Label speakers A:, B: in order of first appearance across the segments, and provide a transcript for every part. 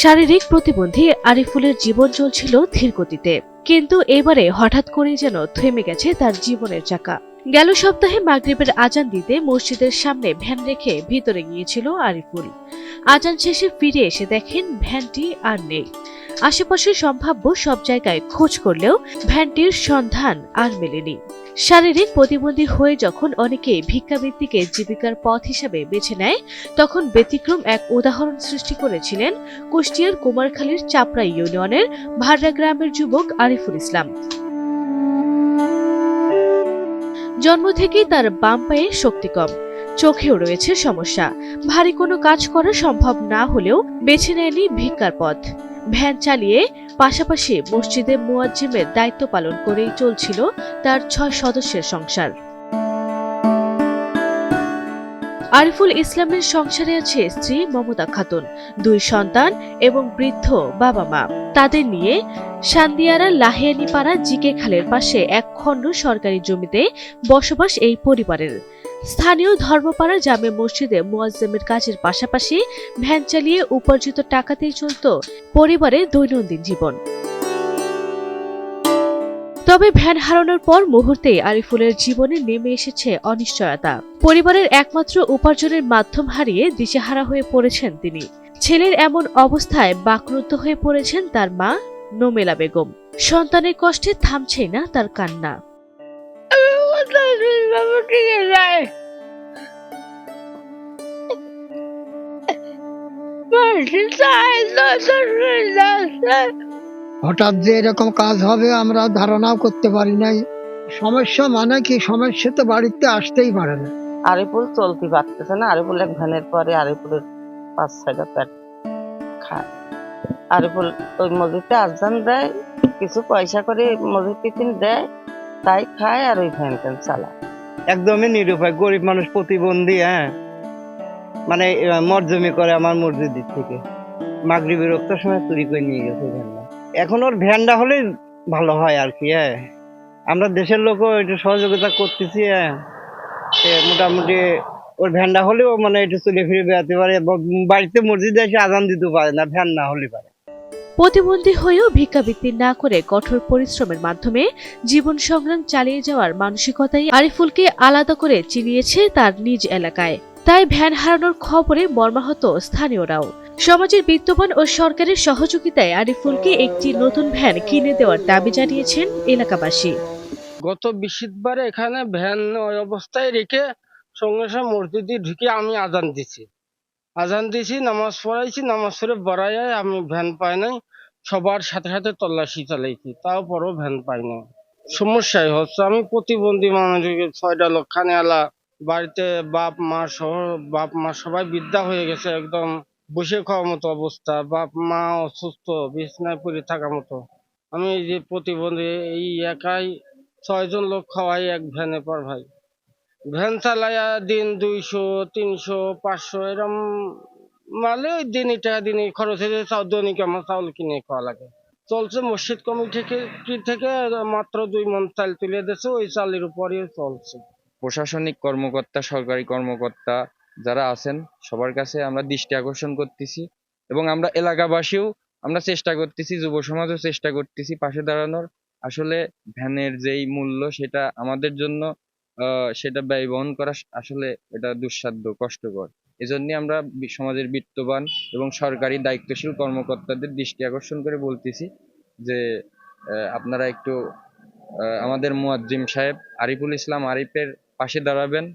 A: শারীরিক প্রতিবন্ধী আরিফুলের জীবন চলছিল ধীর গতিতে, কিন্তু এবারে হঠাৎ করেই যেন থেমে গেছে তার জীবনের চাকা। গেল সপ্তাহে মাগরিবের আজান দিতে মসজিদের সামনে ভ্যান রেখে ভিতরে গিয়েছিল আরিফুল। আজান শেষে ফিরে এসে দেখেন ভ্যানটি আর নেই। আশেপাশে সম্ভাব্য সব জায়গায় খোঁজ করলেও ভ্যানটির সন্ধান আর মেলেনি। শারীরিক প্রতিবন্ধী হয়ে যখন অনেকে ভিক্ষাবৃত্তিকে জীবিকার পথ হিসাবে বেছে নেয়, তখন ব্যতিক্রম এক উদাহরণ সৃষ্টি করেছিলেন কুষ্টিয়ার কুমারখালীর চাপড়া ইউনিয়নের ভাড়া গ্রামের যুবক আরিফুল ইসলাম। জন্ম থেকেই তার বাম পায়ে শক্তি কম, চোখেও রয়েছে সমস্যা। ভারী কোনো কাজ করা সম্ভব না হলেও বেছে নেয়নি ভিক্ষার পথ। ভ্যান চালিয়ে পাশাপাশি মসজিদে মুয়াজ্জিমের দায়িত্ব পালন করেই চলছিল তার ৬ সদস্যের সংসার। আরিফুল ইসলামের সংসারে আছে স্ত্রী মমতা খাতুন, ২ সন্তান এবং বৃদ্ধ বাবা মা। তাদের নিয়ে সান্দিয়ারা লাহিয়ানীপাড়া জিকে খালের পাশে এক খণ্ড সরকারি জমিতে বসবাস এই পরিবারের। স্থানীয় ধর্মপাড়া জামে মসজিদে মুয়াজ্জিমের কাজের পাশাপাশি ভ্যান চালিয়ে উপার্জিত টাকাতেই চলত পরিবারের দৈনন্দিন জীবন। তবে ভ্যান হারানোর পর মুহূর্তেই আরিফুলের জীবনে নেমে এসেছে অনিশ্চয়তা। পরিবারের একমাত্র উপার্জনের মাধ্যম হারিয়ে দিশেহারা হয়ে পড়েছেন তিনি। ছেলের এমন অবস্থায় বাকরুদ্ধ হয়ে পড়েছেন তার মা নোমেলা বেগম। সন্তানের কষ্টে থামছেই না তার কান্না।
B: হঠাৎ যে এরকম কাজ হবে আমরা ধারণাও করতে পারি নাই। সমস্যা মানে কি, সমস্যা তো বাড়িতে আসতেই পারে না।
C: আরিফুল চলতে পারতেছে না। আরিফুল এক ভ্যানের পরে আরিফুলের ৫-৬টা পেট খায়। আরিফুল ওই মসজিদে আজান দেয়, কিছু পয়সা করে মসজিদ টিফিন দেয়, তাই খায় আর ওই ভ্যান ট্যান চালায়।
D: একদমই নিরুপায় গরিব মানুষ, প্রতিবন্ধী। মানে মরজমি করে আমার মসজিদের থেকে মাগরিবের রক্তের সময় চুরি করে নিয়ে গেছে ভ্যানটা। এখন ওর ভ্যানটা হলে ভালো হয় আর কি। আমরা দেশের লোকও একটু সহযোগিতা করতেছি। মোটামুটি ওর ভ্যানটা হলেও মানে একটু চলে ফিরে বেড়াতে পারে, বাড়িতে মসজিদে এসে আজান দিতে পারে না, ভ্যান না হলে পারে।
A: প্রতিবন্ধী হয়েও ভিক্ষাবৃত্তি না করে কঠোর পরিশ্রমের মাধ্যমে জীবন সংগ্রাম চালিয়ে যাওয়ার মানসিকতাই আরিফুলকে আলাদা করে চিনিয়েছে তার নিজ এলাকায়। তাই ভ্যান হারানোর খবরে মর্মাহত স্থানীয়রাও। সমাজের বিত্তবান ও সরকারের সহযোগিতায় আরিফুলকে একটি নতুন ভ্যান কিনে দেওয়ার দাবি জানিয়েছেন এলাকাবাসী।
E: গত বৃহস্পতিবার এখানে ভ্যান ওই অবস্থায় রেখে সঙ্গে সঙ্গে মসজিদে ঢুকে আমি আজান দিছি, নামাজ পড়াইছি, নামাজ পড়ে বড়াই আমি ভ্যান পাই নাই। সবার সাথে সাথে তল্লাশি চালাইছি, তাও পরও ভ্যান পাই নাই। সমস্যাই হচ্ছে, আমি প্রতিবন্ধী মানুষ, ৬টা লোক খানে আলা বাড়িতে, বাপ মা সবাই বৃদ্ধা হয়ে গেছে, একদম বসে খাওয়ার মতো অবস্থা। বাপ মা অসুস্থ, বিছানায় পড়ে থাকার মতো। আমি এই যে প্রতিবন্ধী, এই একাই ৬জন লোক খাওয়াই এক ভ্যানে পর ভাই। ভ্যান চালাইয়া দিন ২০০, ৩০০, ৫০০ এরম মালে ওই দিনই টাকা দিনই খরচ হয়ে যায়। দৈনিক আমার চাউল কিনে খাওয়া লাগে। চলছে মসজিদ কমিটি থেকে মাত্র ২ মণ চাল তুলে দিয়েছে, ওই চালের উপরে চলছে।
F: প্রশাসনিক কর্মকর্তা, সরকারি কর্মকর্তা যারা আছেন সবার কাছে আমরা দৃষ্টি আকর্ষণ করতেছি, এবং আমরা এলাকাবাসীও আমরা চেষ্টা করতেছি, যুব সমাজও চেষ্টা করতেছি পাশে দাঁড়ানোর। আসলে ভ্যানের যেই মূল্য সেটা আমাদের জন্য সেটা ব্যয় বহন করা আসলে এটা দুঃসাধ্য, কষ্টকর। এজন্য আমরা সমাজের বিত্তবান এবং সরকারি দায়িত্বশীল কর্মকর্তাদের দৃষ্টি আকর্ষণ করে বলতেছি যে আপনারা একটু আমাদের মুয়াজ্জিম সাহেব আরিফুল ইসলাম আরিফের পাশে দাঁড়াবেন।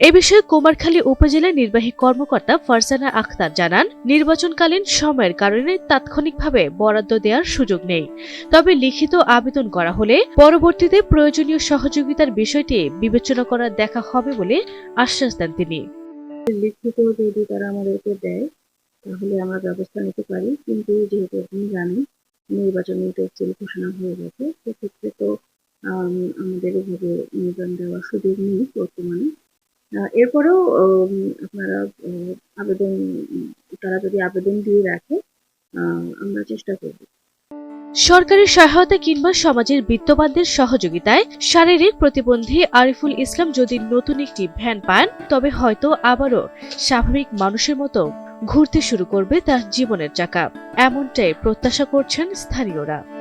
A: এ বিষয়ে কুমারখালী উপজেলা নির্বাহী কর্মকর্তা ফারজানা আখতার জানান, নির্বাচনকালীন সময়ের কারণে তাৎক্ষণিকভাবে বরাদ্দ দেওয়ার সুযোগ নেই। তবে লিখিত আবেদন করা হলে পরবর্তীতে প্রয়োজনীয় সহযোগিতার বিষয়টি বিবেচনা করা দেখা হবে বলে আশ্বাস দেন তিনি।
G: লিখিত যদি তারা আমাদেরকে দেয় তাহলে আমরা ব্যবস্থা নিতে পারি, কিন্তু যেহেতু আপনি জানেন নির্বাচনী তফসিল ঘোষণা হয়ে গেছে, সেক্ষেত্রে তো আমাদের এভাবে অনুদান দেওয়ার সুযোগ নেই বর্তমানে। এরপরেও আপনারা তারা যদি আবেদন দিয়ে রাখে আমরা চেষ্টা করব।
A: সরকারি সহায়তা কিংবা সমাজের বিত্তবানদের সহযোগিতায় শারীরিক প্রতিবন্ধী আরিফুল ইসলাম যদি নতুন একটি ভ্যান পান, তবে হয়তো আবারও স্বাভাবিক মানুষের মতো ঘুরতে শুরু করবে তার জীবনের চাকা। এমনটাই প্রত্যাশা করছেন স্থানীয়রা।